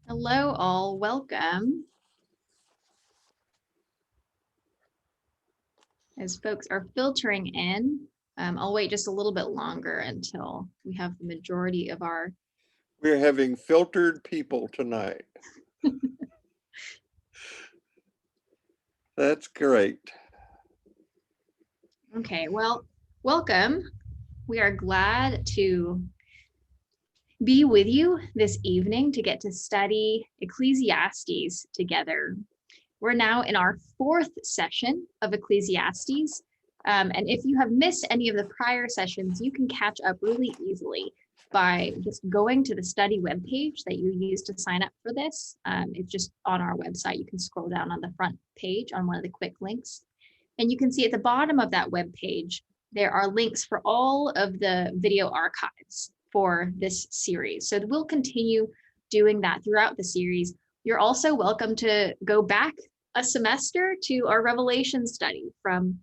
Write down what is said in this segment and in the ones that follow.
Hello, all. Welcome. As folks are filtering in, I'll wait just a little bit longer until we have the majority of our. We're having filtered people tonight. That's great. Okay, well, welcome. We are glad to be with you this evening to get to study Ecclesiastes together. We're now in our fourth session of Ecclesiastes. And if you have missed any of the prior sessions, you can catch up really easily by just going to the study webpage that you used to sign up for this. It's just on our website. You can scroll down on the front page on one of the quick links. And you can see at the bottom of that webpage, there are links for all of the video archives for this series. So we'll continue doing that throughout the series. You're also welcome to go back a semester to our Revelation study from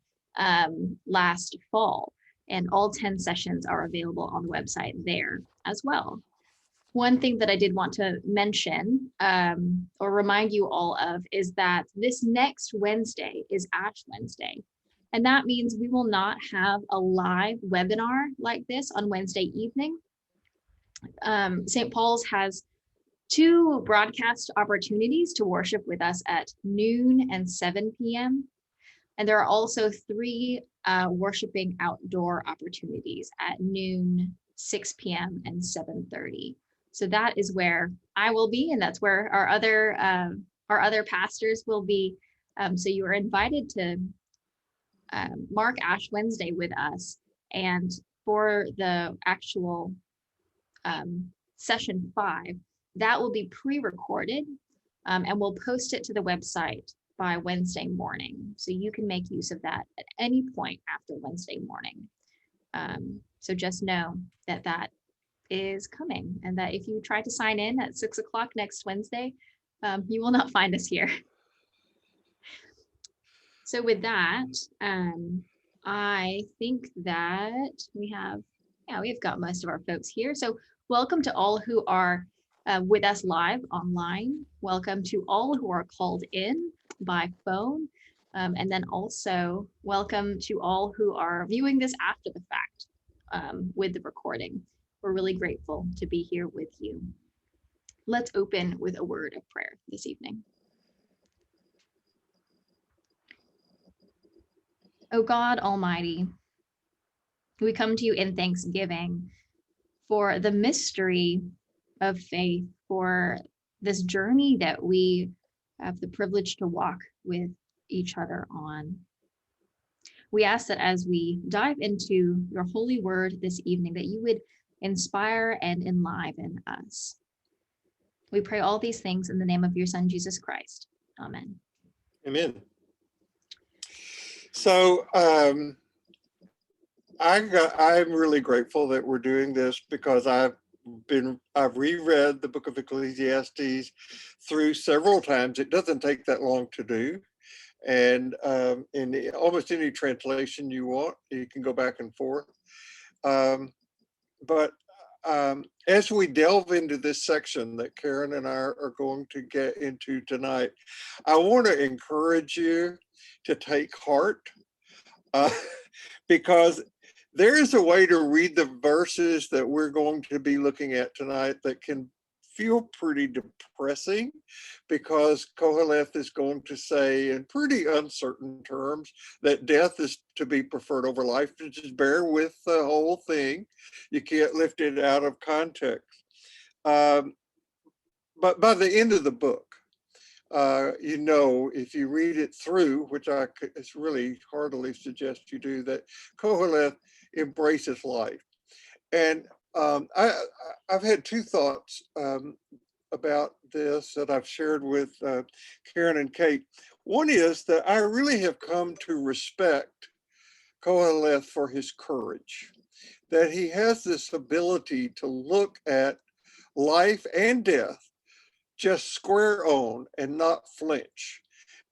last fall, and all 10 sessions are available on the website there as well. One thing that I did want to mention or remind you all of is that this next Wednesday is Ash Wednesday. And that means we will not have a live webinar like this on Wednesday evening. St. Paul's has 2 broadcast opportunities to worship with us at noon and 7 p.m. And there are also 3 worshiping outdoor opportunities at noon, 6 p.m. and 7:30. So that is where I will be, and that's where our other pastors will be. So you are invited to mark Ash Wednesday with us. And for the actual session 5, that will be pre-recorded, and we'll post it to the website by Wednesday morning. So you can make use of that at any point after Wednesday morning. So just know that that is coming, and that if you try to sign in at 6 o'clock next Wednesday, you will not find us here. So with that, I think that we've got most of our folks here. So welcome to all who are with us live online. Welcome to all who are called in by phone. And then also welcome to all who are viewing this after the fact with the recording. We're really grateful to be here with you. Let's open with a word of prayer this evening. O God Almighty, we come to you in thanksgiving for the mystery of faith, for this journey that we have the privilege to walk with each other on. We ask that as we dive into your holy word this evening, that you would inspire and enliven us. We pray all these things in the name of your Son, Jesus Christ. Amen. Amen. So I'm really grateful that we're doing this, because I've reread the book of Ecclesiastes through several times. It doesn't take that long to do. And in almost any translation you want, you can go back and forth. But as we delve into this section that Karen and I are going to get into tonight, I want to encourage you to take heart, because there is a way to read the verses that we're going to be looking at tonight that can feel pretty depressing, because Koheleth is going to say in pretty uncertain terms that death is to be preferred over life. Just bear with the whole thing. You can't lift it out of context. But by the end of the book, if you read it through, which it's really heartily suggest you do, that Koheleth embraces life. And I've had 2 thoughts about this that I've shared with Karen and Kate. One is that I really have come to respect Koheleth for his courage, that he has this ability to look at life and death just square on and not flinch.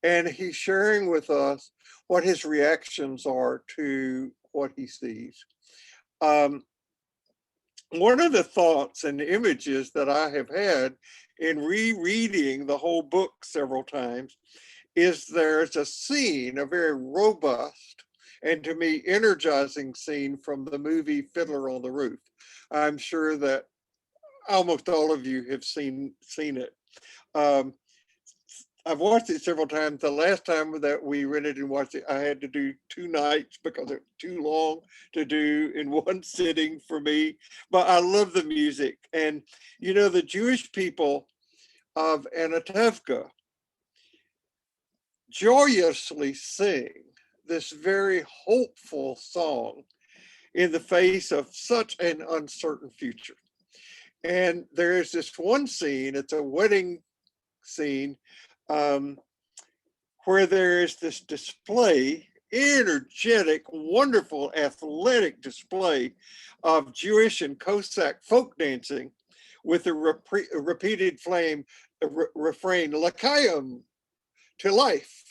And he's sharing with us what his reactions are to what he sees. one of the thoughts and images that I have had in rereading the whole book several times is there's a scene, a very robust and to me energizing scene from the movie Fiddler on the Roof. I'm sure that almost all of you have seen it. Um, I've watched it several times. The last time that we rented and watched it, I had to do 2 nights because it was too long to do in one sitting for me. But I love the music. And, you know, the Jewish people of Anatevka joyously sing this very hopeful song in the face of such an uncertain future. And there is this one scene, it's a wedding scene, um, where there is this display, energetic, wonderful, athletic display of Jewish and Cossack folk dancing with a repeated refrain, L'chaim, to life.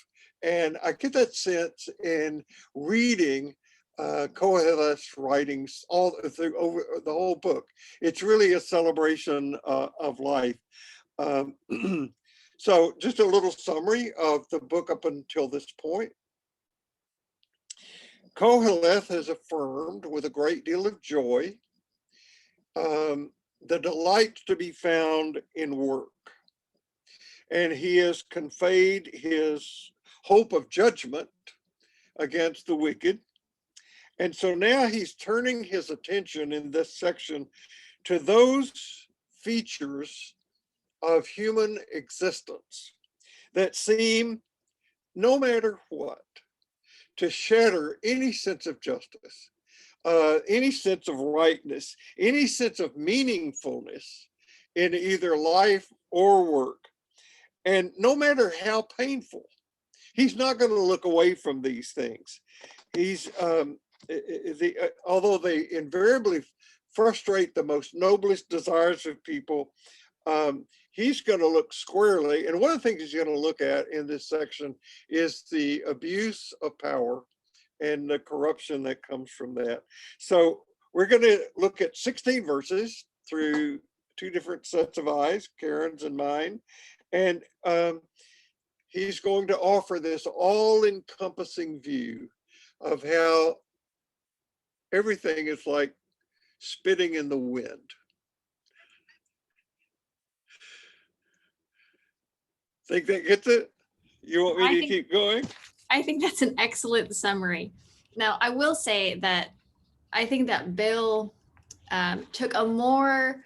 And I get that sense in reading Koheleth's writings all through over the whole book. It's really a celebration of life. Um, so just a little summary of the book up until this point. Koheleth has affirmed with a great deal of joy the delight to be found in work. And he has conveyed his hope of judgment against the wicked. And so now he's turning his attention in this section to those features of human existence that seem, no matter what, to shatter any sense of justice, any sense of rightness, any sense of meaningfulness in either life or work. And no matter how painful, he's not going to look away from these things. He's, although they invariably frustrate the most noblest desires of people, he's going to look squarely. And one of the things he's going to look at in this section is the abuse of power and the corruption that comes from that. So we're going to look at 16 verses through 2 different sets of eyes, Karen's and mine. And he's going to offer this all-encompassing view of how everything is like spitting in the wind. Think that gets it? You want me to keep going? I think that's an excellent summary. Now, I will say that I think that Bill took a more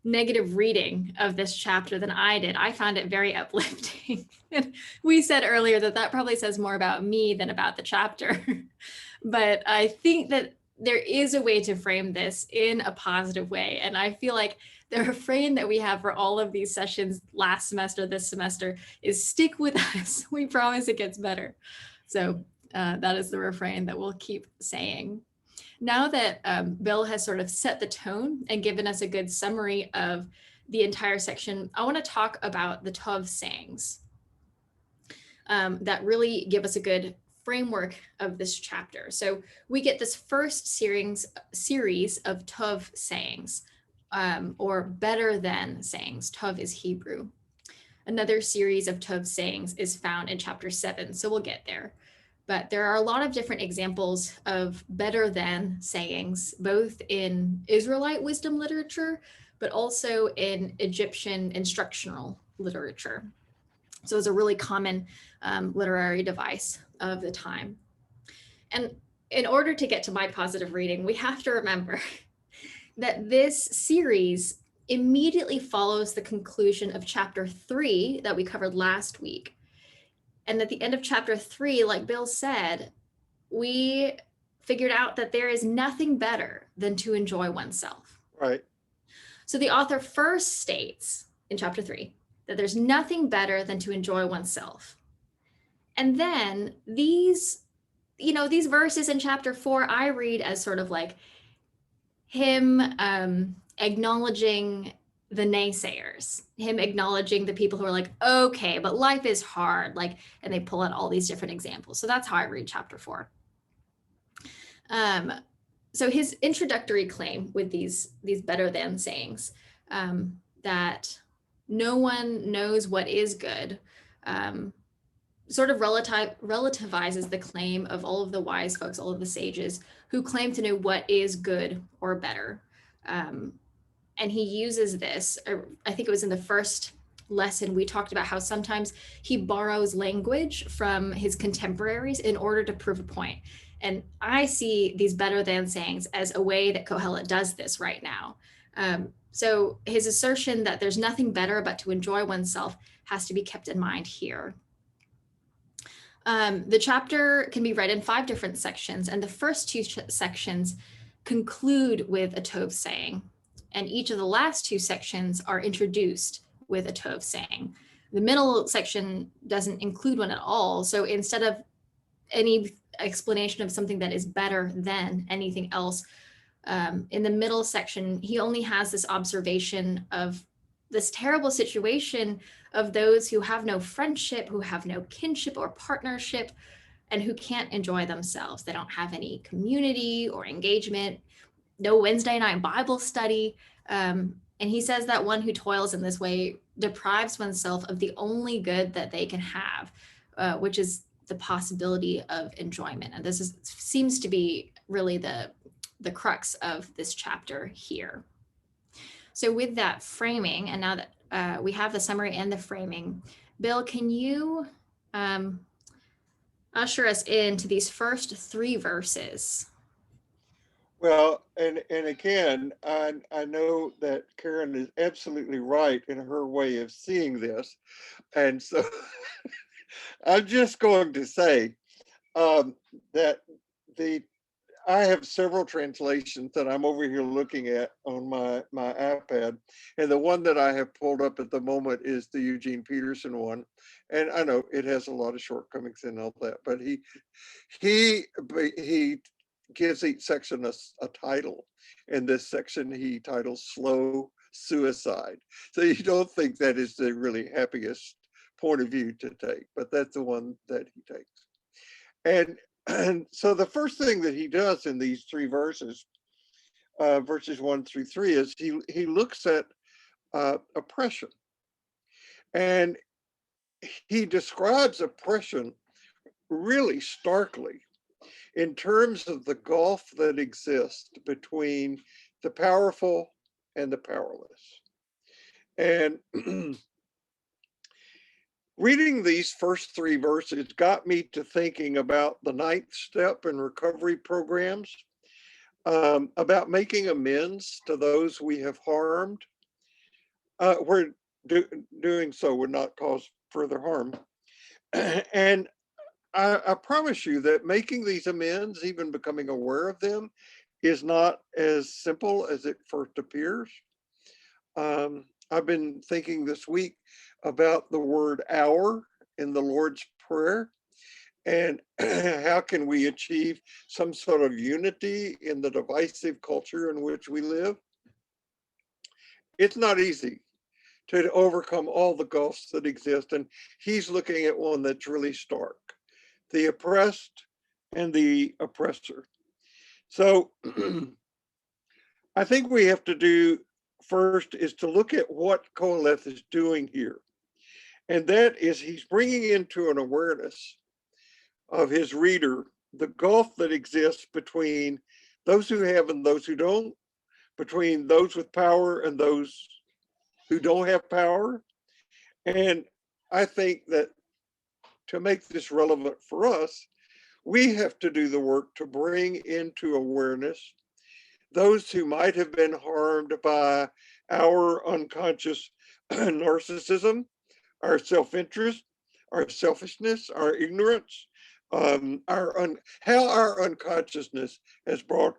negative reading of this chapter than I did. I found it very uplifting. And we said earlier that that probably says more about me than about the chapter. But I think that there is a way to frame this in a positive way. And I feel like the refrain that we have for all of these sessions last semester, this semester, is stick with us. We promise it gets better. So that is the refrain that we'll keep saying. Now that Bill has sort of set the tone and given us a good summary of the entire section, I want to talk about the Tov sayings that really give us a good framework of this chapter. So we get this first series of Tov sayings, or better than sayings. Tov is Hebrew. Another series of Tov sayings is found in chapter 7, so we'll get there. But there are a lot of different examples of better than sayings, both in Israelite wisdom literature, but also in Egyptian instructional literature. So it's a really common literary device of the time. And in order to get to my positive reading, we have to remember that this series immediately follows the conclusion of chapter 3 that we covered last week. And at the end of chapter 3, like Bill said, we figured out that there is nothing better than to enjoy oneself. Right. So the author first states in chapter 3 that there's nothing better than to enjoy oneself. And then these verses in chapter 4, I read as sort of like him acknowledging the naysayers, him acknowledging the people who are like, okay, but life is hard, and they pull out all these different examples. So that's how I read chapter 4. So his introductory claim with these better than sayings, that no one knows what is good, sort of relativizes the claim of all of the wise folks, all of the sages who claim to know what is good or better. And he uses this, I think it was in the first lesson, we talked about how sometimes he borrows language from his contemporaries in order to prove a point. And I see these better than sayings as a way that Kohelet does this right now. So his assertion that there's nothing better but to enjoy oneself has to be kept in mind here. The chapter can be read in 5 different sections, and the first 2 sections conclude with a Tov saying, and each of the last 2 sections are introduced with a Tov saying. The middle section doesn't include one at all, so instead of any explanation of something that is better than anything else, in the middle section, he only has this observation of this terrible situation of those who have no friendship, who have no kinship or partnership, and who can't enjoy themselves. They don't have any community or engagement, no Wednesday night Bible study. And he says that one who toils in this way deprives oneself of the only good that they can have, which is the possibility of enjoyment. And this seems to be really the crux of this chapter here. So with that framing, and now that we have the summary and the framing, Bill, can you usher us into these first 3 verses? Well, and again, I know that Karen is absolutely right in her way of seeing this. And so I'm just going to say that I have several translations that I'm over here looking at on my iPad. And the one that I have pulled up at the moment is the Eugene Peterson one. And I know it has a lot of shortcomings and all that, but he gives each section a title. In this section, he titles Slow Suicide. So you don't think that is the really happiest point of view to take, but that's the one that he takes. And so the first thing that he does in these 3 verses, verses 1 through 3, is he looks at oppression. And he describes oppression really starkly in terms of the gulf that exists between the powerful and the powerless. And reading these first 3 verses got me to thinking about the 9th step in recovery programs, about making amends to those we have harmed, where doing so would not cause further harm. And I promise you that making these amends, even becoming aware of them, is not as simple as it first appears. I've been thinking this week about the word "our" in the Lord's Prayer, and how can we achieve some sort of unity in the divisive culture in which we live. It's not easy to overcome all the gulfs that exist, and he's looking at one that's really stark: the oppressed and the oppressor. So I think we have to do first is to look at what Koheleth is doing here. And that is he's bringing into an awareness of his reader the gulf that exists between those who have and those who don't, between those with power and those who don't have power. And I think that to make this relevant for us, we have to do the work to bring into awareness those who might have been harmed by our unconscious narcissism, our self-interest, our selfishness, our ignorance, how our unconsciousness has brought,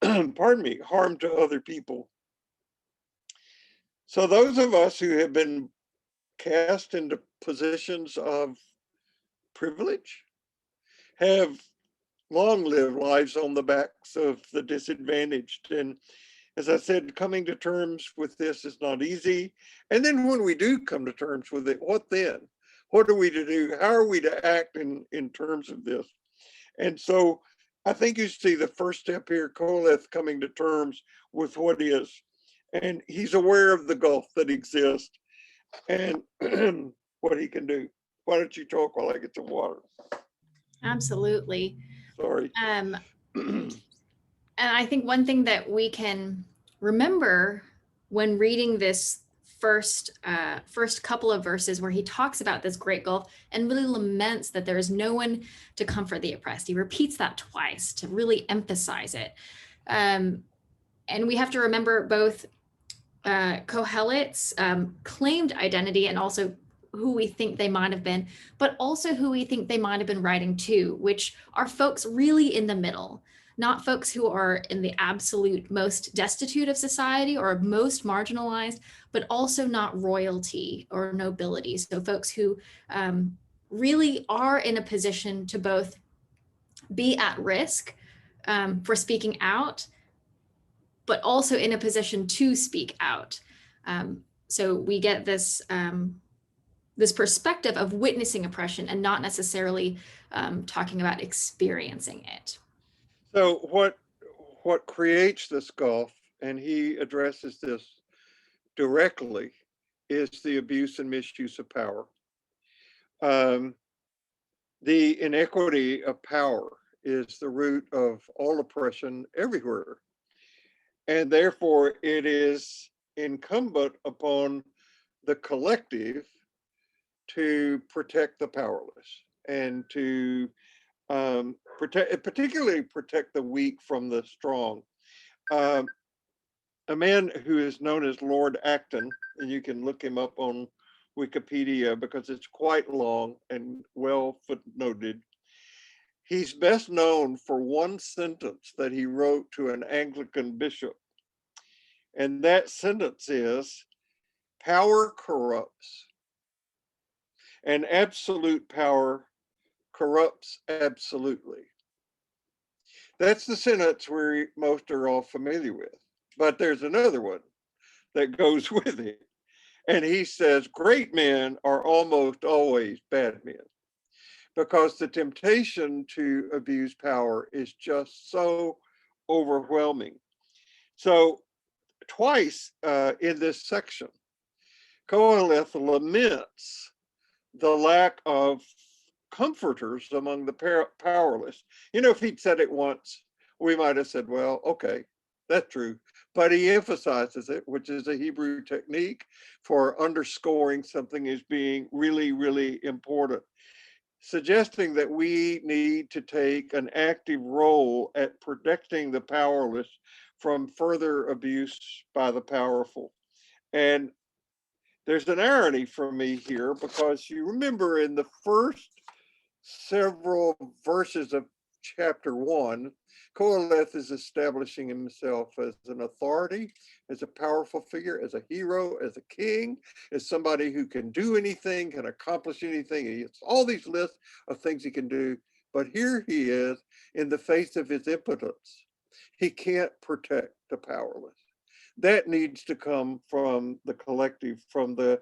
pardon me, harm to other people. So those of us who have been cast into positions of privilege have long lived lives on the backs of the disadvantaged. And as I said, coming to terms with this is not easy. And then when we do come to terms with it, what then? What are we to do? How are we to act in terms of this? And so I think you see the first step here, Koheleth coming to terms with what is, and he's aware of the gulf that exists and what he can do. Why don't you talk while I get some water? Absolutely. Sorry. Um, and I think one thing that we can remember when reading this first couple of verses where he talks about this great gulf and really laments that there is no one to comfort the oppressed. He repeats that twice to really emphasize it. And we have to remember both Kohelet's claimed identity and also who we think they might have been, but also who we think they might have been writing to, which are folks really in the middle, not folks who are in the absolute most destitute of society or most marginalized, but also not royalty or nobility. So folks who really are in a position to both be at risk for speaking out, but also in a position to speak out. So we get this this perspective of witnessing oppression and not necessarily talking about experiencing it. So what creates this gulf, and he addresses this directly, is the abuse and misuse of power. The inequity of power is the root of all oppression everywhere. And therefore, it is incumbent upon the collective to protect the powerless and to particularly protect the weak from the strong. Um, a man who is known as Lord Acton, and you can look him up on Wikipedia because it's quite long and well footnoted. He's best known for one sentence that he wrote to an Anglican bishop. And that sentence is, power corrupts, and absolute power corrupts absolutely. That's the sentence most are all familiar with. But there's another one that goes with it. And he says, great men are almost always bad men, because the temptation to abuse power is just so overwhelming. So twice in this section, Koheleth laments the lack of comforters among the powerless. You know, if he'd said it once, we might have said, well, okay, that's true. But he emphasizes it, which is a Hebrew technique for underscoring something as being really, really important, suggesting that we need to take an active role at protecting the powerless from further abuse by the powerful. And there's an irony for me here, because you remember in the first several verses of chapter 1, Koheleth is establishing himself as an authority, as a powerful figure, as a hero, as a king, as somebody who can do anything, can accomplish anything. He has all these lists of things he can do. But here he is in the face of his impotence. He can't protect the powerless. That needs to come from the collective, from the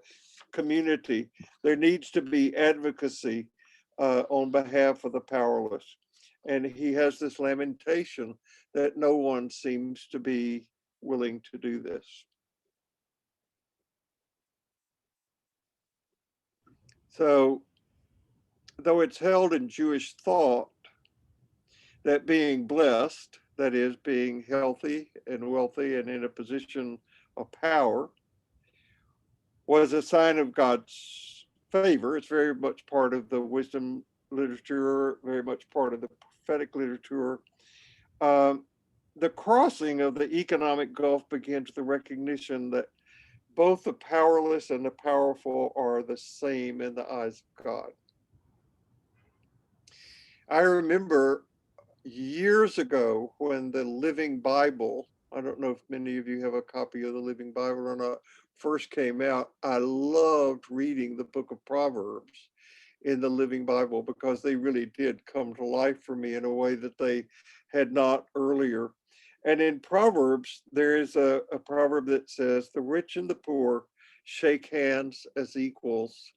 community. There needs to be advocacy on behalf of the powerless. And he has this lamentation that no one seems to be willing to do this. So, though it's held in Jewish thought that being blessed, that is, being healthy and wealthy and in a position of power, was a sign of God's favor. It's very much part of the wisdom literature, very much part of the prophetic literature. The crossing of the economic gulf begins with the recognition that both the powerless and the powerful are the same in the eyes of God. I remember years ago when the Living Bible, I don't know if many of you have a copy of the Living Bible or not, first came out. I loved reading the book of Proverbs in the Living Bible because they really did come to life for me in a way that they had not earlier. And in Proverbs, there is a proverb that says, the rich and the poor shake hands as equals.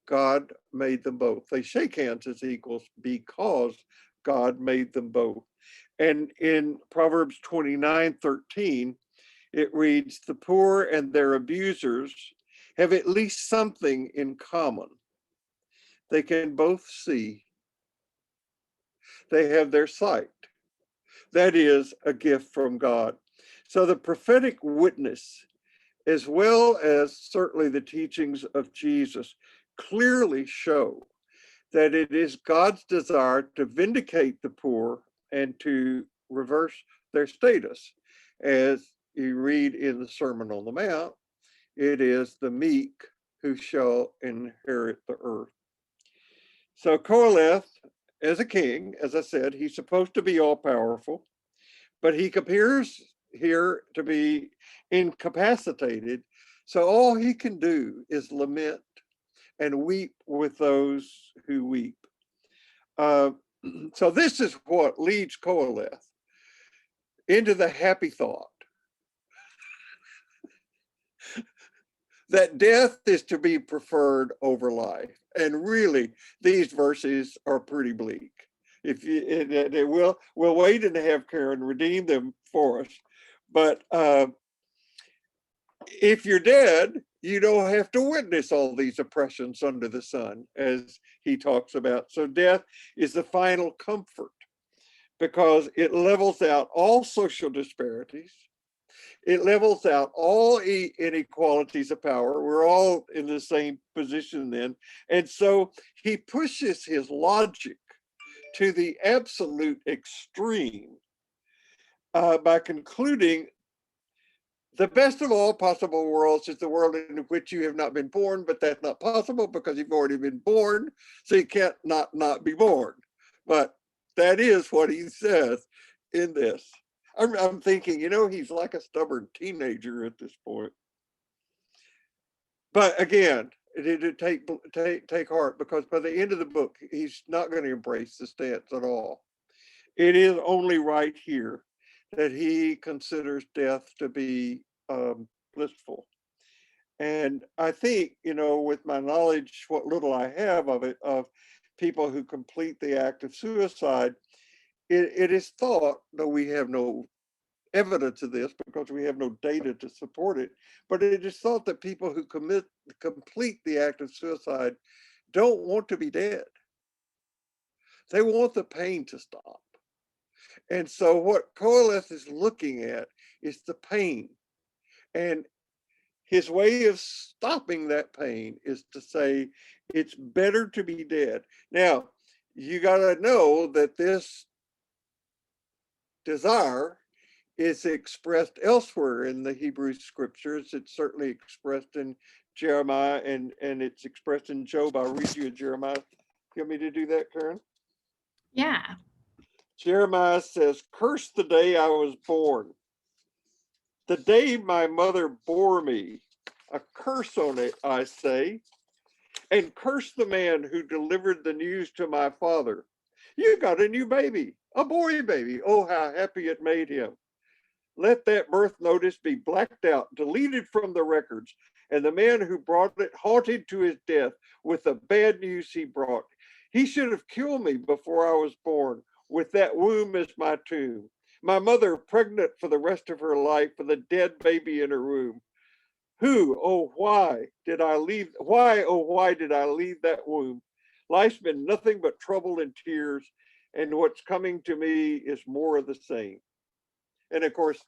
God made them both. They shake hands as equals because God made them both. And in Proverbs 29:13, it reads, the poor and their abusers have at least something in common. They can both see. They have their sight. That is a gift from God. So the prophetic witness, as well as certainly the teachings of Jesus, clearly show that it is God's desire to vindicate the poor and to reverse their status. As you read in the Sermon on the Mount, it is the meek who shall inherit the earth. So Koheleth, as a king, as I said, he's supposed to be all powerful, but he appears here to be incapacitated. So all he can do is lament and weep with those who weep. So this is what leads Koheleth into the happy thought that death is to be preferred over life. And really, these verses are pretty bleak. If you, we'll wait and have Karen redeem them for us. But if you're dead, you don't have to witness all these oppressions under the sun, as he talks about. So death is the final comfort because it levels out all social disparities. It levels out all inequalities of power. We're all in the same position then. And so he pushes his logic to the absolute extreme by concluding the best of all possible worlds is the world in which you have not been born, but that's not possible because you've already been born, so you can't not be born. But that is what he says in this. I'm thinking, he's like a stubborn teenager at this point. But again, take heart, because by the end of the book, he's not going to embrace the stance at all. It is only right here that he considers death to be blissful. And I think, with my knowledge, what little I have of it, of people who complete the act of suicide, it is thought, though we have no evidence of this because we have no data to support it, but it is thought that people who complete the act of suicide don't want to be dead. They want the pain to stop. And so what Koheleth is looking at is the pain. And his way of stopping that pain is to say, it's better to be dead. Now, you got to know that this desire is expressed elsewhere in the Hebrew scriptures. It's certainly expressed in Jeremiah and it's expressed in Job. I'll read you a Jeremiah. You want me to do that, Karen? Yeah. Jeremiah says, curse the day I was born, the day my mother bore me. A curse on it, I say, and curse the man who delivered the news to my father. You got a new baby, a boy baby. Oh, how happy it made him. Let that birth notice be blacked out, deleted from the records, and the man who brought it haunted to his death with the bad news he brought. He should have killed me before I was born, with that womb as my tomb. My mother pregnant for the rest of her life with a dead baby in her womb. Why did I leave that womb? Life's been nothing but trouble and tears, and what's coming to me is more of the same. And of course,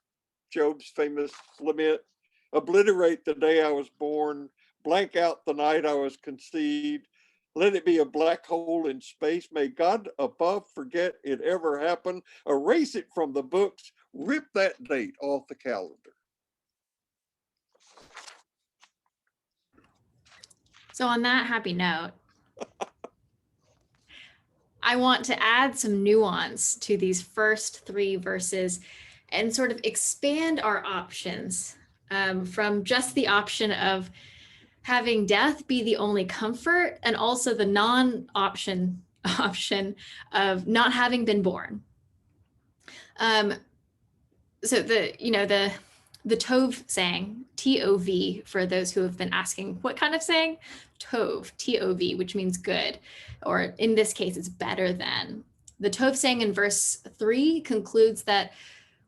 Job's famous lament, obliterate the day I was born, blank out the night I was conceived, let it be a black hole in space. May God above forget it ever happened, erase it from the books, rip that date off the calendar. So on that happy note, I want to add some nuance to these first 3 verses and sort of expand our options from just the option of having death be the only comfort and also the non-option of not having been born. So the Tov saying, T-O-V, for those who have been asking, what kind of saying? Tov, T-O-V, which means good, or in this case, it's better than. The Tov saying in verse 3 concludes that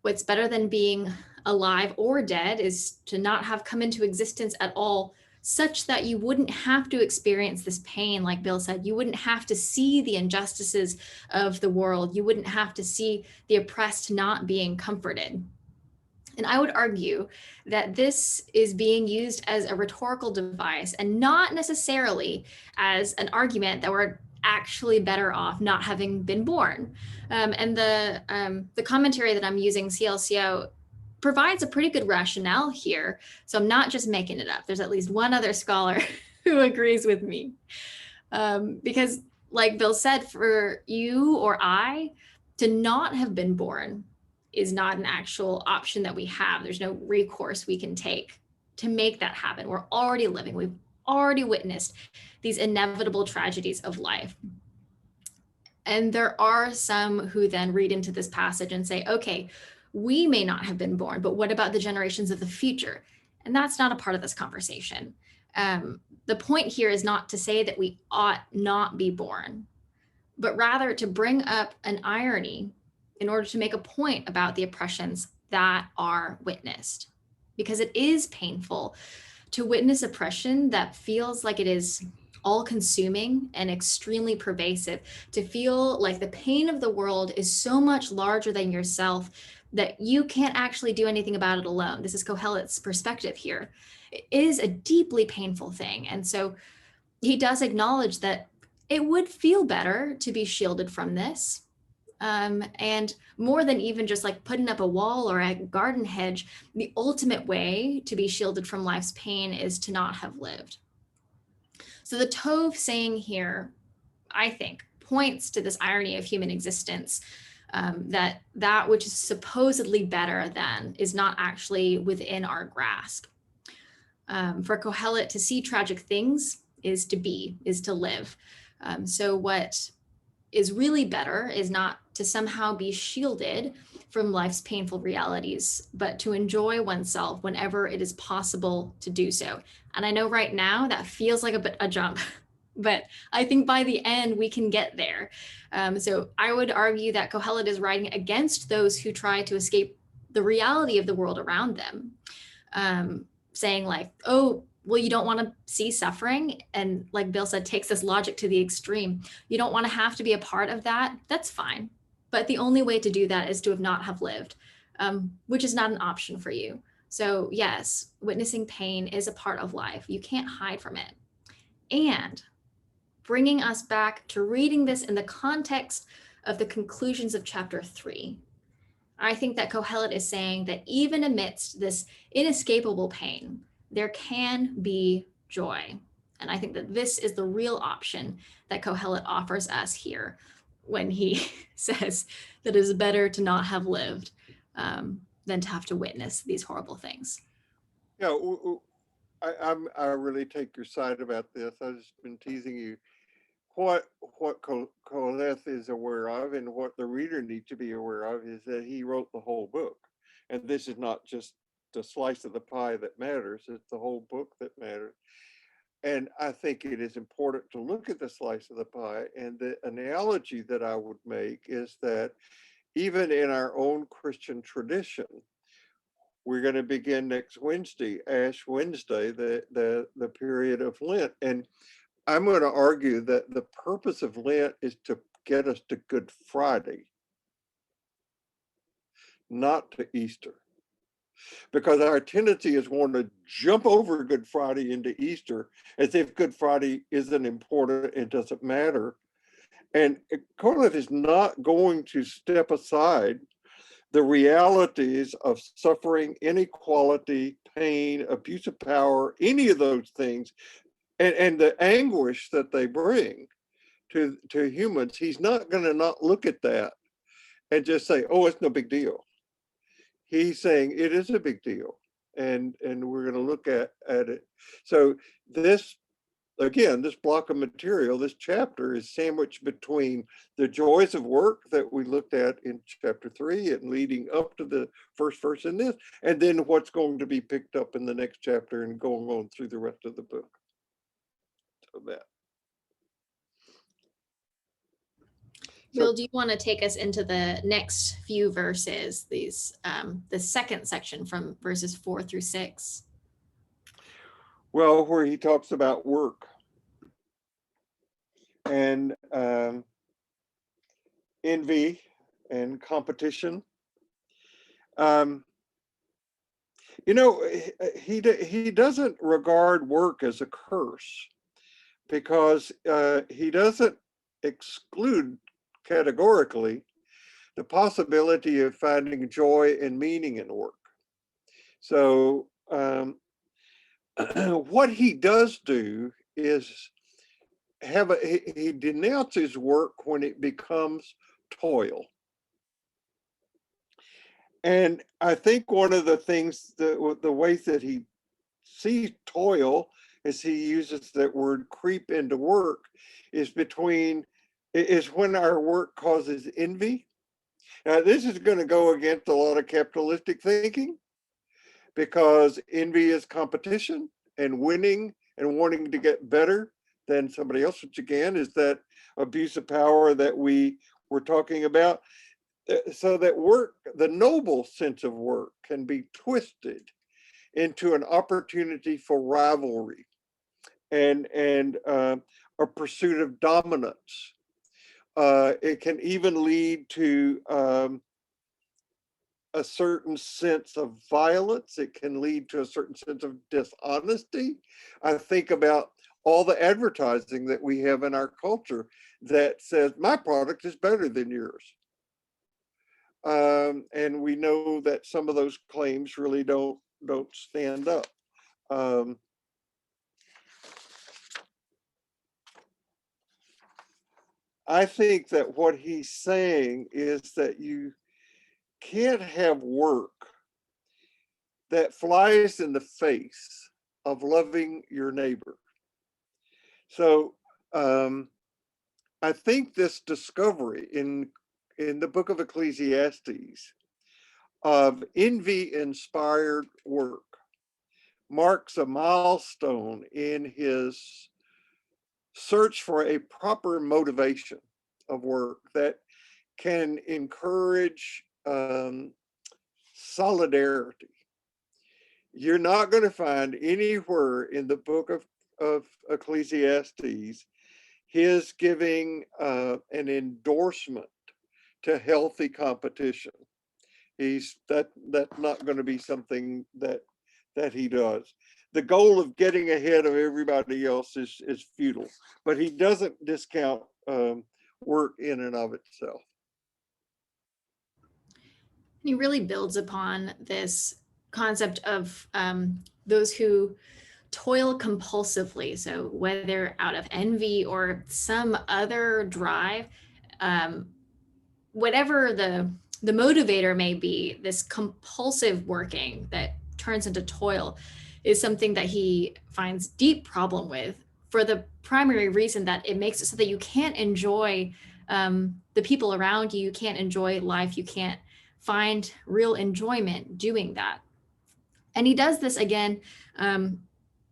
what's better than being alive or dead is to not have come into existence at all, such that you wouldn't have to experience this pain. Like Bill said, you wouldn't have to see the injustices of the world. You wouldn't have to see the oppressed not being comforted. And I would argue that this is being used as a rhetorical device and not necessarily as an argument that we're actually better off not having been born. And the commentary that I'm using, CLCO, provides a pretty good rationale here. So I'm not just making it up. There's at least one other scholar who agrees with me. Because like Bill said, for you or I to not have been born is not an actual option that we have. There's no recourse we can take to make that happen. We're already living. We've already witnessed these inevitable tragedies of life. And there are some who then read into this passage and say, okay, we may not have been born, but what about the generations of the future? And that's not a part of this conversation. The point here is not to say that we ought not be born, but rather to bring up an irony in order to make a point about the oppressions that are witnessed. Because it is painful to witness oppression that feels like it is all-consuming and extremely pervasive, to feel like the pain of the world is so much larger than yourself that you can't actually do anything about it alone. This is Kohelet's perspective here. It is a deeply painful thing. And so he does acknowledge that it would feel better to be shielded from this. And more than even just like putting up a wall or a garden hedge, the ultimate way to be shielded from life's pain is to not have lived. So the Tov saying here, I think, points to this irony of human existence, that which is supposedly better than is not actually within our grasp. For Kohelet, to see tragic things is to be, is to live. So what is really better is not to somehow be shielded from life's painful realities, but to enjoy oneself whenever it is possible to do so. And I know right now that feels like a jump, but I think by the end we can get there. So I would argue that Kohelet is writing against those who try to escape the reality of the world around them, saying like, oh, well, you don't want to see suffering. And like Bill said, takes this logic to the extreme. You don't want to have to be a part of that. That's fine. But the only way to do that is to not have lived, which is not an option for you. So yes, witnessing pain is a part of life. You can't hide from it. And bringing us back to reading this in the context of the conclusions of chapter 3, I think that Kohelet is saying that even amidst this inescapable pain, there can be joy. And I think that this is the real option that Kohelet offers us here when he says that it is better to not have lived than to have to witness these horrible things. Yeah, I really take your side about this. I've just been teasing you. What Koheleth is aware of and what the reader needs to be aware of is that he wrote the whole book. And this is not just the slice of the pie that matters, it's the whole book that matters. And I think it is important to look at the slice of the pie. And the analogy that I would make is that even in our own Christian tradition, we're going to begin next Wednesday, Ash Wednesday, the period of Lent. And I'm going to argue that the purpose of Lent is to get us to Good Friday, not to Easter. Because our tendency is want to jump over Good Friday into Easter as if Good Friday isn't important and doesn't matter. And Koheleth is not going to step aside the realities of suffering, inequality, pain, abuse of power, any of those things, and the anguish that they bring to humans. He's not going to not look at that and just say, oh, it's no big deal. He's saying it is a big deal, and we're going to look at it. So this, again, this block of material, this chapter is sandwiched between the joys of work that we looked at in chapter 3 and leading up to the first verse in this, and then what's going to be picked up in the next chapter and going on through the rest of the book. So that. Will, So, do you want to take us into the next few verses, the second section from verses 4 through 6? well, where he talks about work and envy and competition. Um, he doesn't regard work as a curse because he doesn't exclude categorically the possibility of finding joy and meaning in work. So, what he does do is he denounces work when it becomes toil. And I think one of the things, the ways that he sees toil, as he uses that word creep into work, is when our work causes envy. Now, this is going to go against a lot of capitalistic thinking because envy is competition and winning and wanting to get better than somebody else, which again is that abuse of power that we were talking about. So that work, the noble sense of work, can be twisted into an opportunity for rivalry and a pursuit of dominance. It can even lead to a certain sense of violence. It can lead to a certain sense of dishonesty. I think about all the advertising that we have in our culture that says my product is better than yours. And we know that some of those claims really don't stand up. I think that what he's saying is that you can't have work that flies in the face of loving your neighbor. So I think this discovery in the book of Ecclesiastes of envy-inspired work marks a milestone in his search for a proper motivation of work that can encourage solidarity. You're not going to find anywhere in the book of Ecclesiastes his giving an endorsement to healthy competition. That's not going to be something that he does. The goal of getting ahead of everybody else is futile, but he doesn't discount work in and of itself. He really builds upon this concept of those who toil compulsively. So whether out of envy or some other drive, whatever the motivator may be, this compulsive working that turns into toil is something that he finds deep problem with, for the primary reason that it makes it so that you can't enjoy the people around you. You can't enjoy life. You can't find real enjoyment doing that. And he does this again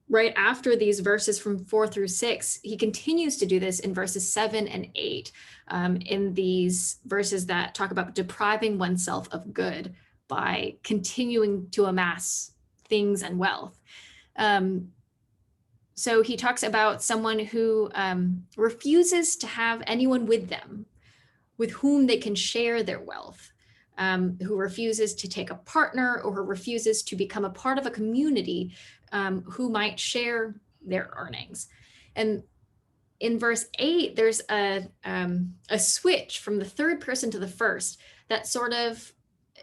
right after these verses from 4 through 6. He continues to do this in verses 7 and 8, in these verses that talk about depriving oneself of good by continuing to amass things and wealth. So he talks about someone who refuses to have anyone with them with whom they can share their wealth, who refuses to take a partner or who refuses to become a part of a community who might share their earnings. And in verse 8, there's a switch from the third person to the first that sort of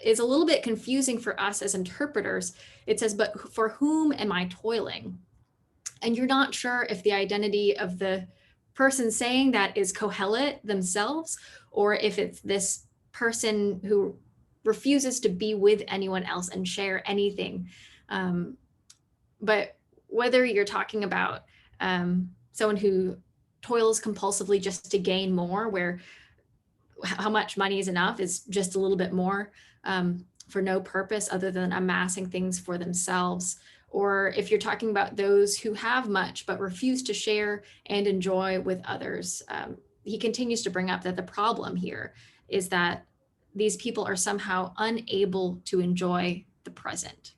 is a little bit confusing for us as interpreters. It says, "But for whom am I toiling?" And you're not sure if the identity of the person saying that is Kohelet themselves, or if it's this person who refuses to be with anyone else and share anything. But whether you're talking about someone who toils compulsively just to gain more, where how much money is enough is just a little bit more for no purpose other than amassing things for themselves, or if you're talking about those who have much but refuse to share and enjoy with others, he continues to bring up that the problem here is that these people are somehow unable to enjoy the present.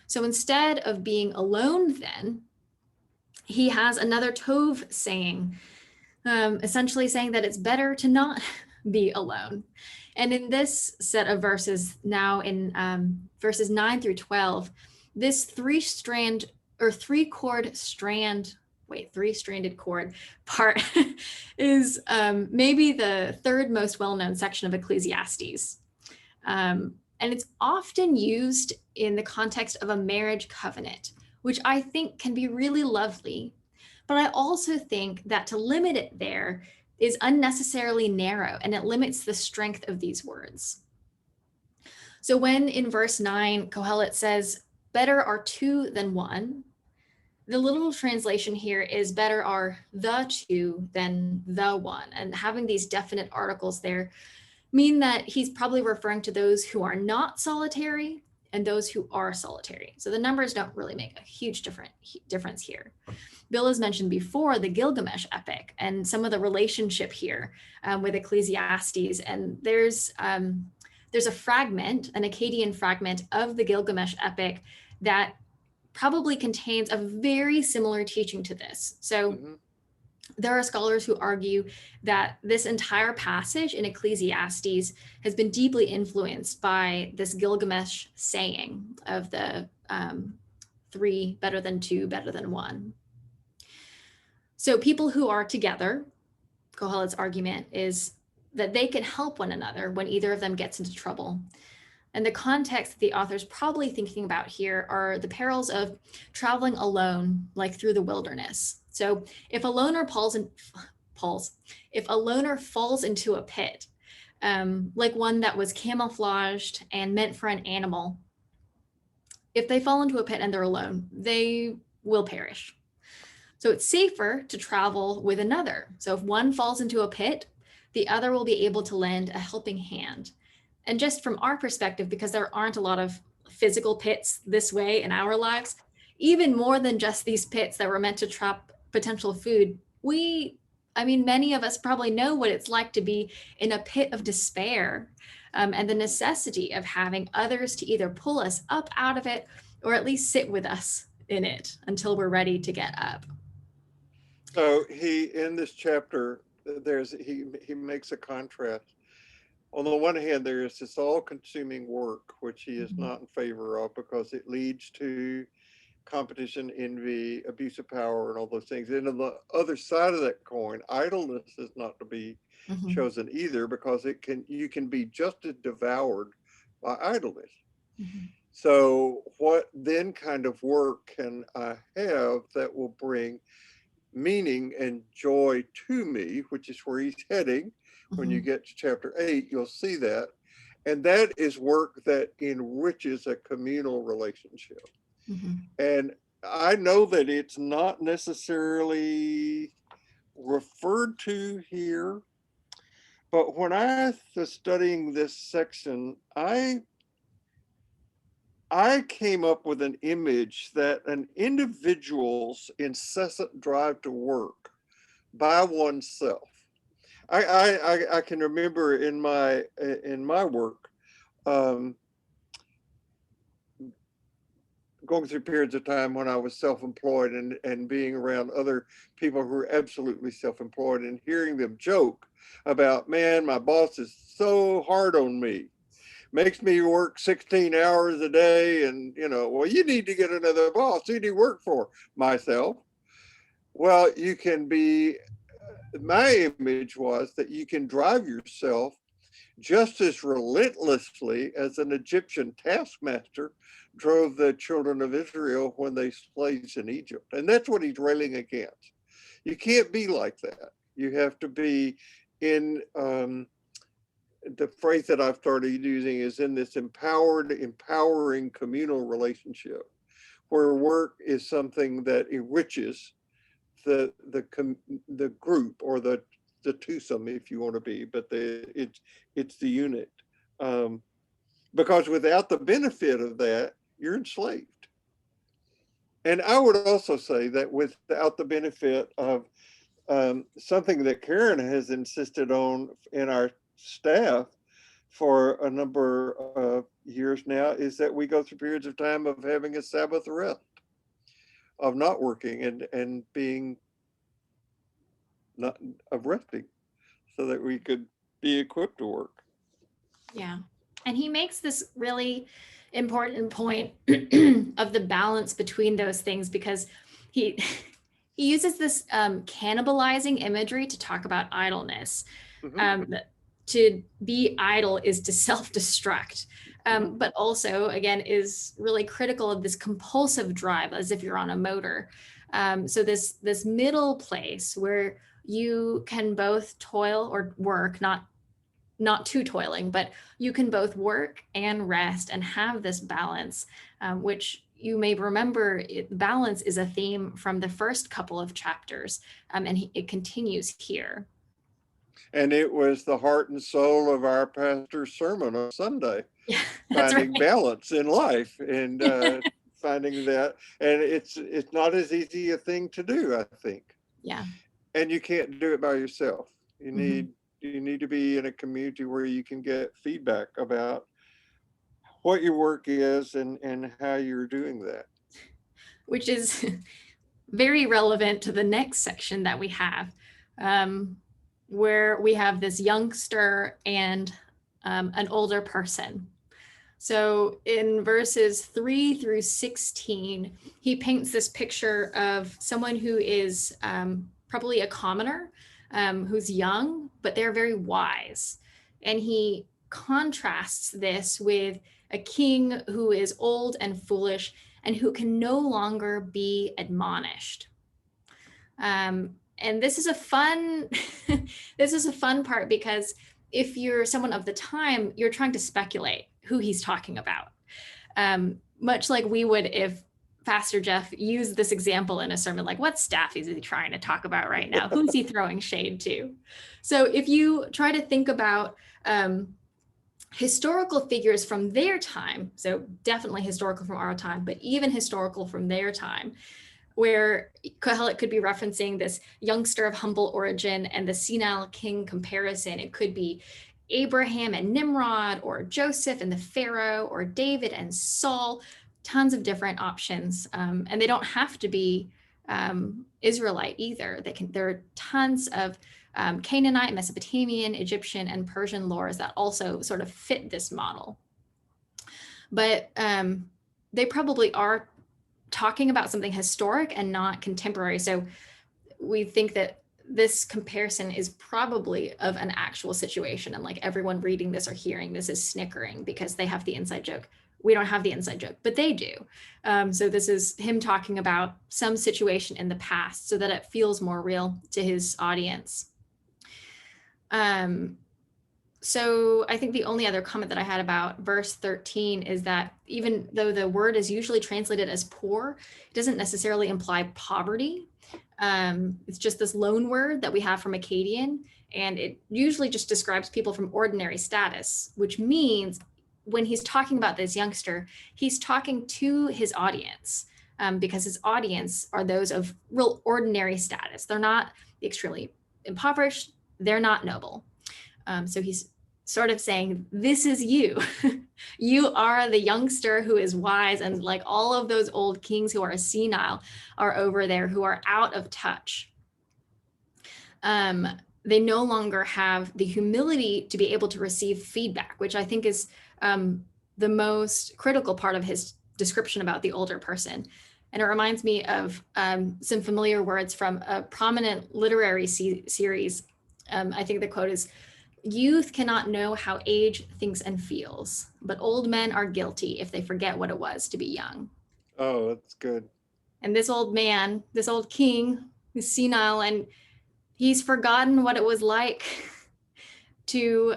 So instead of being alone, then, he has another Tov saying, essentially saying that it's better to not be alone. And in this set of verses, now in verses 9 through 12, this three-stranded cord part is maybe the third most well-known section of Ecclesiastes. And it's often used in the context of a marriage covenant, which I think can be really lovely. But I also think that to limit it there is unnecessarily narrow, and it limits the strength of these words. So when in verse 9, Kohelet says, better are two than one, the literal translation here is better are the two than the one. And having these definite articles there mean that he's probably referring to those who are not solitary and those who are solitary. So the numbers don't really make a huge difference here. Bill has mentioned before the Gilgamesh epic and some of the relationship here with Ecclesiastes. And there's a fragment, an Akkadian fragment of the Gilgamesh epic that probably contains a very similar teaching to this. So there are scholars who argue that this entire passage in Ecclesiastes has been deeply influenced by this Gilgamesh saying of the three better than two, better than one. So people who are together, Kohelet's argument is that they can help one another when either of them gets into trouble. And the context that the author's probably thinking about here are the perils of traveling alone, like through the wilderness. So if a loner falls into a pit, like one that was camouflaged and meant for an animal, if they fall into a pit and they're alone, they will perish. So it's safer to travel with another. So if one falls into a pit, the other will be able to lend a helping hand. And just from our perspective, because there aren't a lot of physical pits this way in our lives, even more than just these pits that were meant to trap potential food, many of us probably know what it's like to be in a pit of despair, and the necessity of having others to either pull us up out of it or at least sit with us in it until we're ready to get up. So in this chapter, he makes a contrast. On the one hand, there is this all-consuming work, which he is not in favor of because it leads to competition, envy, abuse of power, and all those things. And on the other side of that coin, idleness is not to be chosen either, because you can be just as devoured by idleness. So what then kind of work can I have that will bring meaning and joy to me, which is where he's heading. When you get to chapter 8, you'll see that. And that is work that enriches a communal relationship. And I know that it's not necessarily referred to here, but when I was studying this section, I came up with an image that an individual's incessant drive to work by oneself. I can remember in my work, going through periods of time when I was self-employed and being around other people who were absolutely self-employed and hearing them joke about, man, my boss is so hard on me, makes me work 16 hours a day, and well, you need to get another boss. Who do you work for? Myself. Well, my image was that you can drive yourself just as relentlessly as an Egyptian taskmaster drove the children of Israel when they slaves in Egypt. And that's what he's railing against. You can't be like that. You have to be in, the phrase that I've started using is in this empowering communal relationship, where work is something that enriches the group, or the twosome, if you want to be, but it's the unit, because without the benefit of that, you're enslaved. And I would also say that without the benefit of something that Karen has insisted on in our staff for a number of years now is that we go through periods of time of having a Sabbath rest, of not working and being not of resting, so that we could be equipped to work. Yeah. And he makes this really important point of the balance between those things, because he he uses this cannibalizing imagery to talk about idleness. Mm-hmm. To be idle is to self-destruct, but also, again, is really critical of this compulsive drive, as if you're on a motor. So this middle place where you can both toil or work, not too toiling, but you can both work and rest and have this balance, which you may remember, balance is a theme from the first couple of chapters, and it continues here. And it was the heart and soul of our pastor's sermon on Sunday, Yeah, that's finding right. balance in life, and finding that. And it's not as easy a thing to do, I think. Yeah. And you can't do it by yourself. You Mhm. need to be in a community where you can get feedback about what your work is and how you're doing that. Which is very relevant to the next section that we have, where we have this youngster and an older person. So in verses 3 through 16, he paints this picture of someone who is probably a commoner, who's young, but they're very wise. And he contrasts this with a king who is old and foolish and who can no longer be admonished. And this is a fun this is a fun part, because if you're someone of the time, you're trying to speculate who he's talking about, much like we would if Pastor Jeff used this example in a sermon, like, what staff is he trying to talk about right now? Who's he throwing shade to? So if you try to think about historical figures from their time, so definitely historical from our time, but even historical from their time, where Kohelet could be referencing this youngster of humble origin and the senile king comparison. It could be Abraham and Nimrod, or Joseph and the Pharaoh, or David and Saul, tons of different options. And they don't have to be Israelite either. There are tons of Canaanite, Mesopotamian, Egyptian, and Persian lores that also sort of fit this model. But they probably are talking about something historic and not contemporary. So we think that this comparison is probably of an actual situation, and like everyone reading this or hearing this is snickering because they have the inside joke. We don't have the inside joke, but they do. So this is him talking about some situation in the past so that it feels more real to his audience. So I think the only other comment that I had about verse 13 is that even though the word is usually translated as poor, it doesn't necessarily imply poverty. It's just this loan word that we have from Akkadian, and it usually just describes people from ordinary status, which means when he's talking about this youngster, he's talking to his audience, because his audience are those of real ordinary status. They're not extremely impoverished. They're not noble. So he's sort of saying, this is you. You are the youngster who is wise, and like all of those old kings who are senile are over there, who are out of touch. They no longer have the humility to be able to receive feedback, which I think is the most critical part of his description about the older person. And it reminds me of some familiar words from a prominent literary series. I think the quote is, "Youth cannot know how age thinks and feels, but old men are guilty if they forget what it was to be young." Oh, that's good. And this old man, this old king, is senile, and he's forgotten what it was like to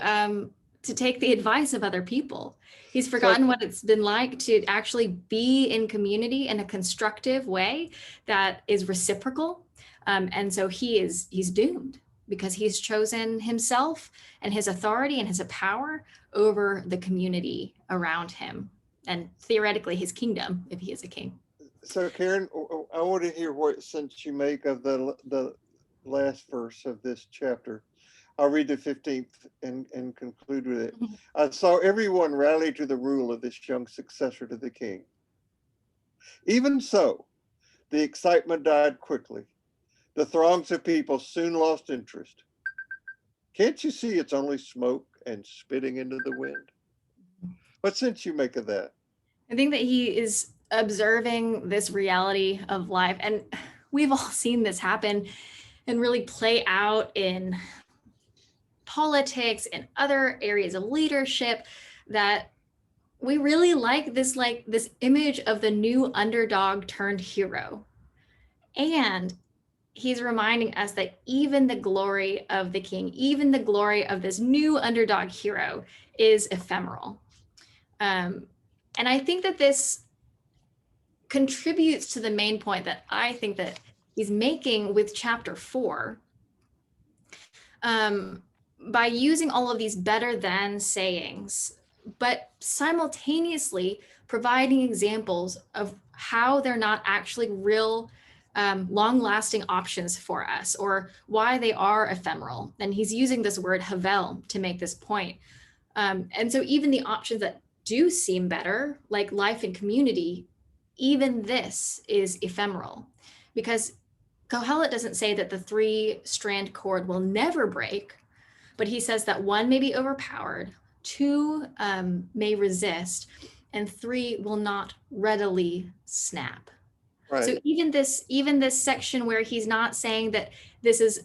take the advice of other people. He's forgotten what it's been like to actually be in community in a constructive way that is reciprocal. And so he's doomed, because he's chosen himself and his authority and his power over the community around him, and theoretically his kingdom, if he is a king. So Karen, I want to hear what sense you make of the last verse of this chapter. I'll read the 15th and conclude with it. Mhm. I saw everyone rally to the rule of this young successor to the king. Even so, the excitement died quickly. The throngs of people soon lost interest. Can't you see it's only smoke and spitting into the wind? What sense you make of that? I think that he is observing this reality of life. And we've all seen this happen and really play out in politics and other areas of leadership, that we really like this image of the new underdog turned hero. And he's reminding us that even the glory of the king, even the glory of this new underdog hero is ephemeral. And I think that this contributes to the main point that I think that he's making with chapter 4, by using all of these better than sayings, but simultaneously providing examples of how they're not actually real long lasting options for us, or why they are ephemeral. And he's using this word havel to make this point. And so even the options that do seem better, like life and community, even this is ephemeral, because Kohelet doesn't say that the 3-strand cord will never break, but he says that 1 may be overpowered, 2 may resist, and 3 will not readily snap. Right. So even this section where he's not saying that this is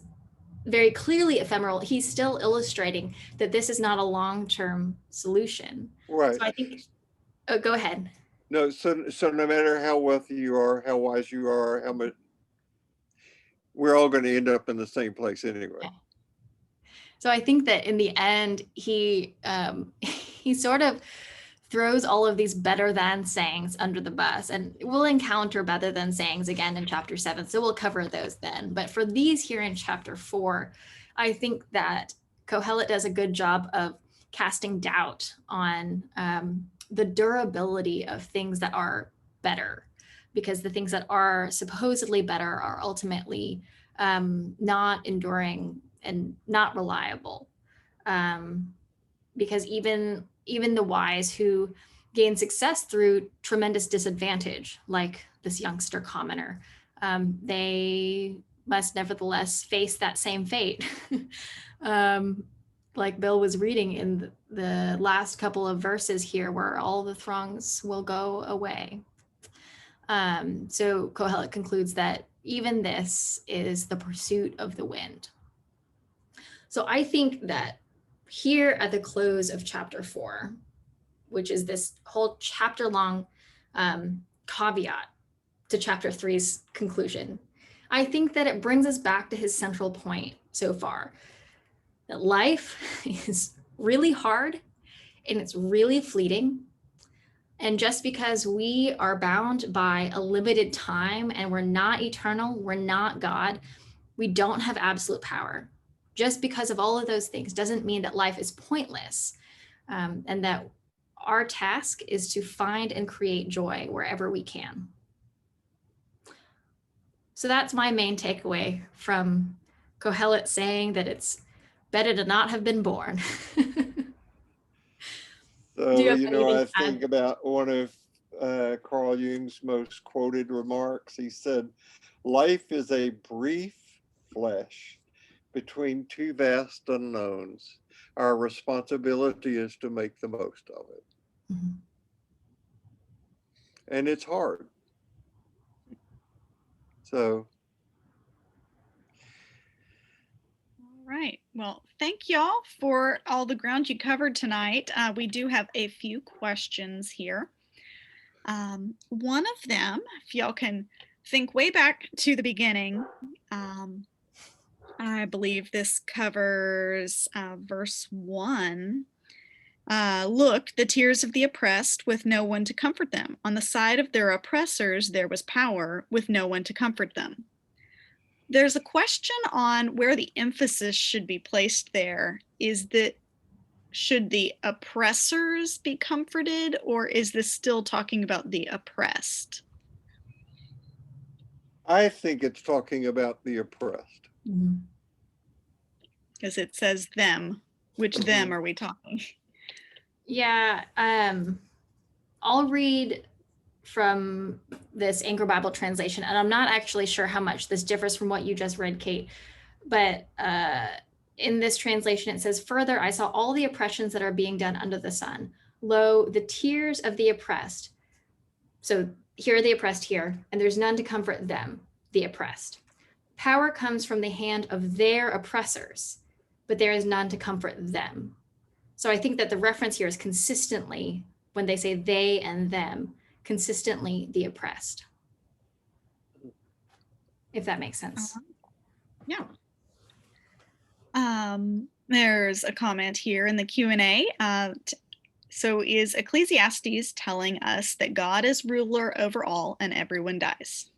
very clearly ephemeral, he's still illustrating that this is not a long-term solution. Right. So I think, oh, go ahead. No, so no matter how wealthy you are, how wise you are, how much, we're all going to end up in the same place anyway. Yeah. So I think that in the end, he he sort of throws all of these better than sayings under the bus, and we'll encounter better than sayings again in chapter 7. So we'll cover those then. But for these here in chapter 4, I think that Kohelet does a good job of casting doubt on the durability of things that are better, because the things that are supposedly better are ultimately not enduring and not reliable. Because even the wise who gain success through tremendous disadvantage, like this youngster commoner, they must nevertheless face that same fate. Like Bill was reading in the last couple of verses here, where all the throngs will go away. So Kohelet concludes that even this is the pursuit of the wind. So I think that here at the close of chapter 4, which is this whole chapter long caveat to chapter 3's conclusion, I think that it brings us back to his central point so far, that life is really hard and it's really fleeting. And just because we are bound by a limited time and we're not eternal, we're not God, we don't have absolute power. Just because of all of those things doesn't mean that life is pointless, and that our task is to find and create joy wherever we can. So that's my main takeaway from Kohelet saying that it's better to not have been born. So, Do you have anything I to add? think about one of Carl Jung's most quoted remarks. He said, "Life is a brief flash between 2 vast unknowns. Our responsibility is to make the most of it." Mhm. And it's hard. So, All right. Well, thank y'all for all the ground you covered tonight. We do have a few questions here. One of them, if y'all can think way back to the beginning, I believe this covers verse 1. Look, the tears of the oppressed with no one to comfort them. On the side of their oppressors, there was power with no one to comfort them. There's a question on where the emphasis should be placed there. Is that, should the oppressors be comforted, or is this still talking about the oppressed? I think it's talking about the oppressed. Mhm. Because it says them. Which them are we talking? Yeah, I'll read from this Anchor Bible translation, and I'm not actually sure how much this differs from what you just read, Kate, but in this translation, it says, "Further, I saw all the oppressions that are being done under the sun. Lo, the tears of the oppressed." So here are the oppressed here, and there's none to comfort them, the oppressed. Power comes from the hand of their oppressors, but there is none to comfort them. So I think that the reference here is consistently, when they say they and them, consistently the oppressed. If that makes sense. Yeah. There's a comment here in the Q&A. So is Ecclesiastes telling us that God is ruler over all and everyone dies?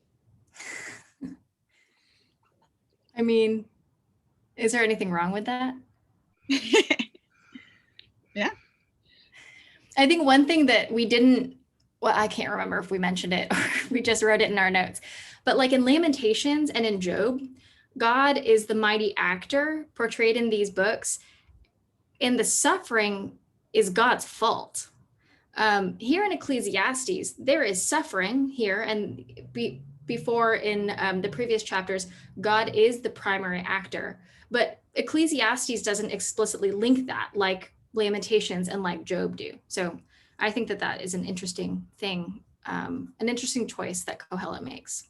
I mean, is there anything wrong with that? Yeah. I think one thing that we didn't, well, I can't remember if we mentioned it or we just wrote it in our notes, but like in Lamentations and in Job, God is the mighty actor portrayed in these books, and the suffering is God's fault. Here in Ecclesiastes, there is suffering here, and before in the previous chapters, God is the primary actor, but Ecclesiastes doesn't explicitly link that like Lamentations and like Job do. So I think that that is an interesting thing, an interesting choice that Kohelet makes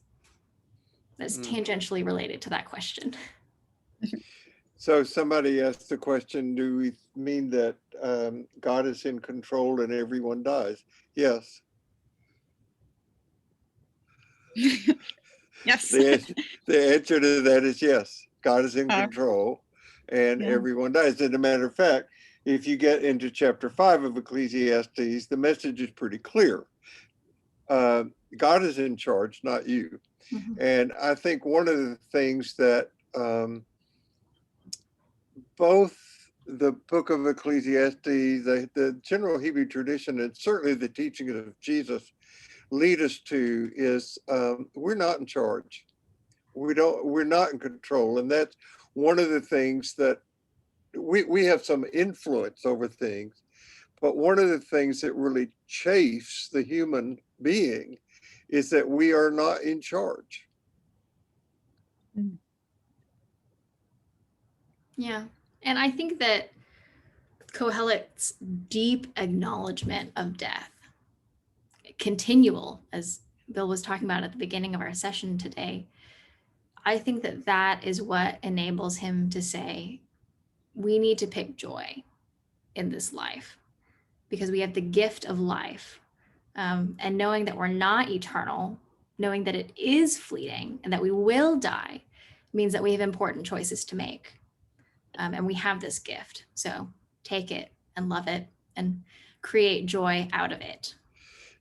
that's tangentially related to that question. So somebody asked the question, do we mean that God is in control and everyone dies? Yes. Yes. The answer to that is yes. God is in control and everyone dies. As a matter of fact, if you get into chapter 5 of Ecclesiastes, the message is pretty clear. God is in charge, not you. Mhm. And I think one of the things that both the book of Ecclesiastes, the general Hebrew tradition, and certainly the teaching of Jesus lead us to is we're not in charge. We're not in control. And that's one of the things that we have some influence over things. But one of the things that really chafes the human being is that we are not in charge. Yeah. And I think that Kohelet's deep acknowledgement of death, continual, as Bill was talking about at the beginning of our session today, I think that that is what enables him to say, we need to pick joy in this life because we have the gift of life. And knowing that we're not eternal, knowing that it is fleeting and that we will die means that we have important choices to make. And we have this gift. So take it and love it and create joy out of it.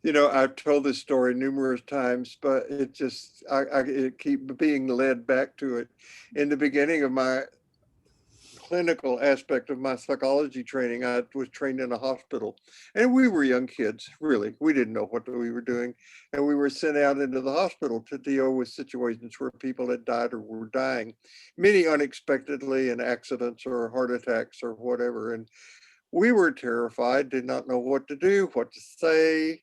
You know, I've told this story numerous times, but it just, I keep being led back to it. In the beginning of my clinical aspect of my psychology training, I was trained in a hospital, and we were young kids, really. We didn't know what we were doing. And we were sent out into the hospital to deal with situations where people had died or were dying, many unexpectedly in accidents or heart attacks or whatever. And we were terrified, did not know what to do, what to say.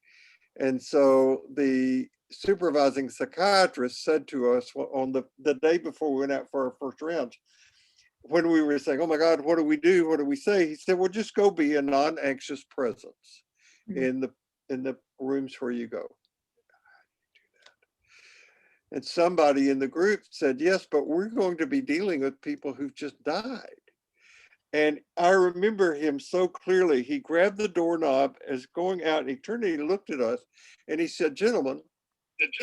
And so the supervising psychiatrist said to us on the day before we went out for our first round, when we were saying, oh my God, what do we do? What do we say? He said, well, just go be a non-anxious presence in the rooms where you go. And somebody in the group said, yes, but we're going to be dealing with people who've just died. And I remember him so clearly. He grabbed the doorknob as going out, and he turned and he looked at us and he said, gentlemen, if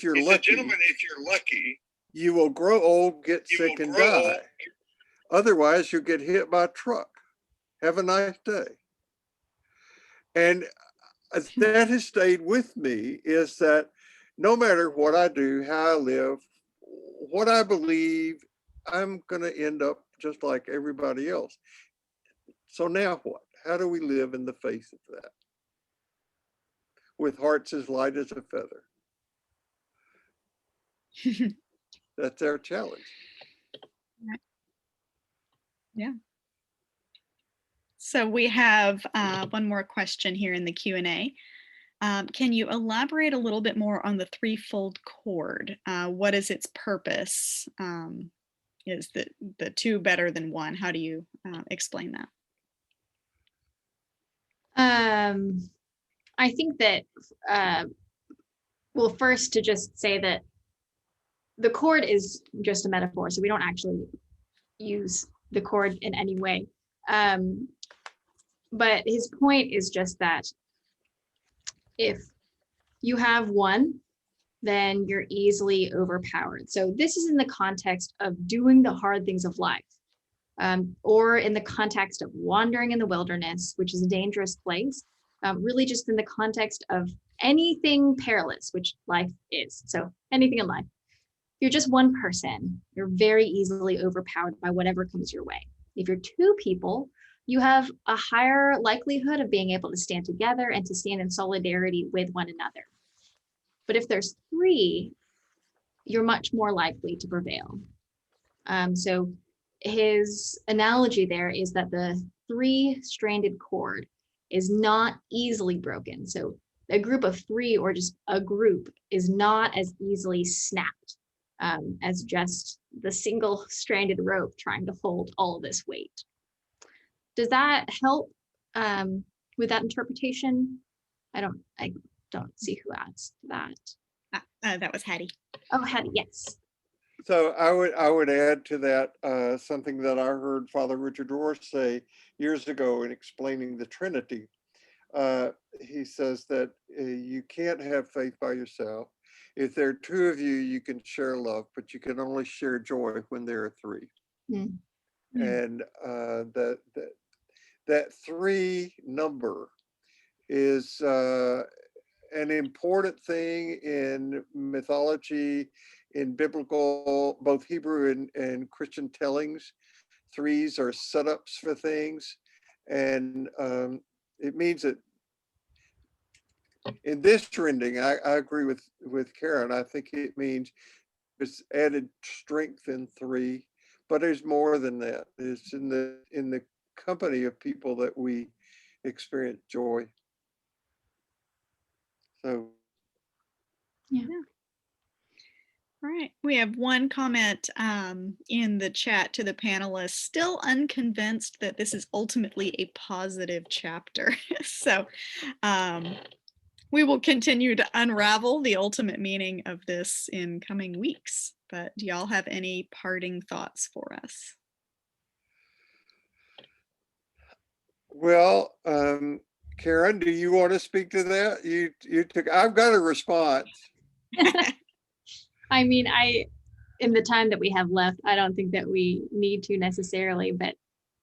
you're lucky, you will grow old, get sick, and die. Otherwise, you'll get hit by a truck. Have a nice day. And that has stayed with me, is that no matter what I do, how I live, what I believe, I'm going to end up just like everybody else. So now what? How do we live in the face of that? With hearts as light as a feather. That's our challenge. Yeah. So we have one more question here in the Q&A. Can you elaborate a little bit more on the threefold cord? What is its purpose? Is the two better than one? How do you explain that? I think that, well, first to just say that the cord is just a metaphor, so we don't actually use the cord in any way. But his point is just that if you have one, then you're easily overpowered. So this is in the context of doing the hard things of life, or in the context of wandering in the wilderness, which is a dangerous place, really just in the context of anything perilous, which life is. So anything in life. If you're just one person, you're very easily overpowered by whatever comes your way. If you're two people, you have a higher likelihood of being able to stand together and to stand in solidarity with one another. But if there's three, you're much more likely to prevail. So his analogy there is that the three-stranded cord is not easily broken. So a group of three, or just a group, is not as easily snapped as just the single-stranded rope trying to hold all of this weight. Does that help with that interpretation? I don't see who asked that. That was Hattie. Oh, Hattie, yes. So I would add to that something that I heard Father Richard Rohr say years ago in explaining the Trinity. He says that you can't have faith by yourself. If there are two of you, you can share love, but you can only share joy when there are three. Mm. And that three number is an important thing in mythology, in biblical, both Hebrew and Christian tellings. Threes are setups for things. And it means that in this trending, I agree with Karen. I think it means it's added strength in three, but there's more than that. It's in the company of people that we experience joy. So yeah. All right, we have one comment in the chat to the panelists, still unconvinced that this is ultimately a positive chapter. So we will continue to unravel the ultimate meaning of this in coming weeks. But do y'all have any parting thoughts for us? Well, Karen, do you want to speak to that? You took. I've got a response. I mean, in the time that we have left, I don't think that we need to necessarily, but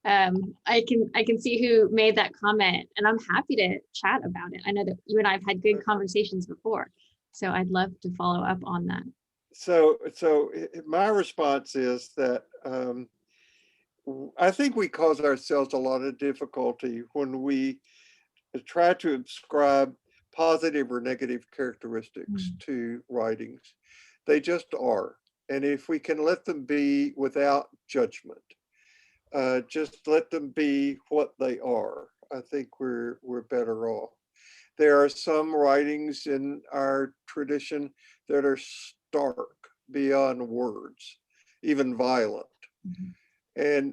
I can see who made that comment, and I'm happy to chat about it. I know that you and I have had good conversations before, so I'd love to follow up on that. So my response is that I think we cause ourselves a lot of difficulty when we try to ascribe positive or negative characteristics to writings. They just are. And if we can let them be without judgment, just let them be what they are, I think we're better off. There are some writings in our tradition that are stark beyond words, even violent.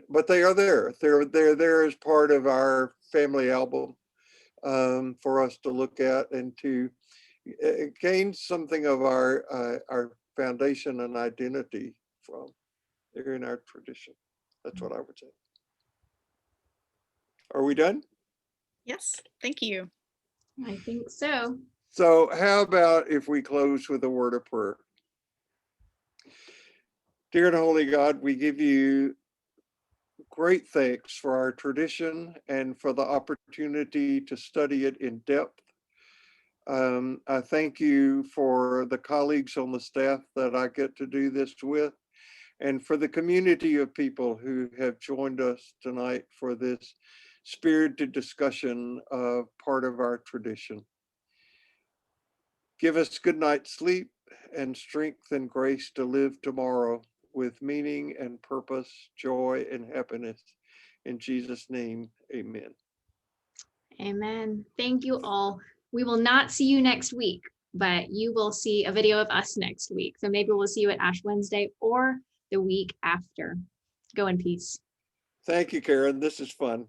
But they are there. They're there as part of our family album for us to look at and to gain something of our foundation and identity from. They're in our tradition. That's what I would say. Are we done? Yes, thank you. I think so. So how about if we close with a word of prayer? Dear and holy God, we give you great thanks for our tradition and for the opportunity to study it in depth. I thank you for the colleagues on the staff that I get to do this with, and for the community of people who have joined us tonight for this spirited discussion of part of our tradition. Give us good night's sleep, and strength and grace to live tomorrow with meaning and purpose, joy and happiness. In Jesus' name, amen. Amen. Thank you all. We will not see you next week, but you will see a video of us next week. So maybe we'll see you at Ash Wednesday or the week after. Go in peace. Thank you, Karen. This is fun.